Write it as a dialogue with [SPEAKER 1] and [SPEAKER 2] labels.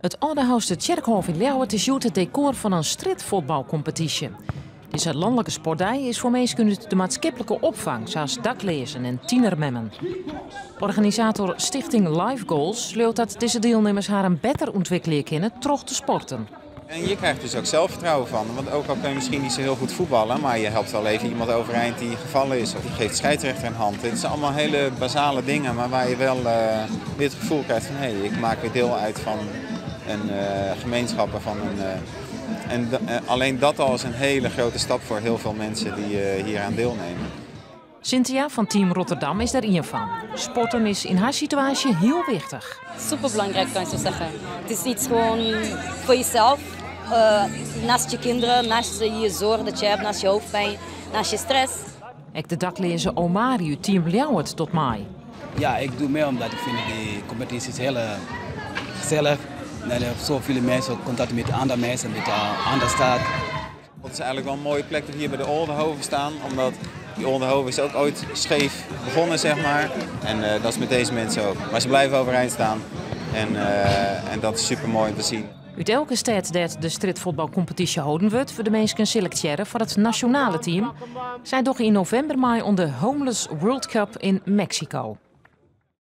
[SPEAKER 1] Het Oudehoutse Tjerkhof in Ljouwert is het decor van een streetvoetbalcompetitie. Deze landelijke sportdij is voor mensen uit de maatschappelijke opvang, zoals daklezen en tienermemmen. Organisator Stichting Life Goals sleurt dat deze deelnemers haar een beter ontwikkelen kunnen terug te sporten.
[SPEAKER 2] En je krijgt dus ook zelfvertrouwen van, want ook al kun je misschien niet zo heel goed voetballen, maar je helpt wel even iemand overeind die gevallen is of je geeft scheidsrechter een hand. Het zijn allemaal hele basale dingen, maar waar je wel weer het gevoel krijgt van hé, ik maak weer deel uit van een gemeenschap. Alleen dat al is een hele grote stap voor heel veel mensen die hier aan deelnemen.
[SPEAKER 1] Cynthia van Team Rotterdam is daar één van. Sporten is in haar situatie heel wichtig.
[SPEAKER 3] Superbelangrijk kan je zo zeggen. Het is iets gewoon voor jezelf, naast je kinderen, naast je zorg dat je hebt, naast je hoofdpijn, naast je stress.
[SPEAKER 1] Ook de daklezer Omari uit Team Ljouwert tot mij.
[SPEAKER 4] Ja, ik doe mee omdat ik vind die competitie heel gezellig. En ik heb zoveel mensen, contact met andere mensen, met de andere stad.
[SPEAKER 2] Het is eigenlijk wel een mooie plek dat hier bij de Oldenhoven staan, omdat die Oldenhoven is ook ooit scheef begonnen, zeg maar. En dat is met deze mensen ook. Maar ze blijven overeind staan en dat is super mooi om te zien.
[SPEAKER 1] Uit elke stad dat de streetvoetbalcompetitie houden wordt voor de mensen selecteren voor het nationale team, zijn toch in november onder Homeless World Cup in Mexico.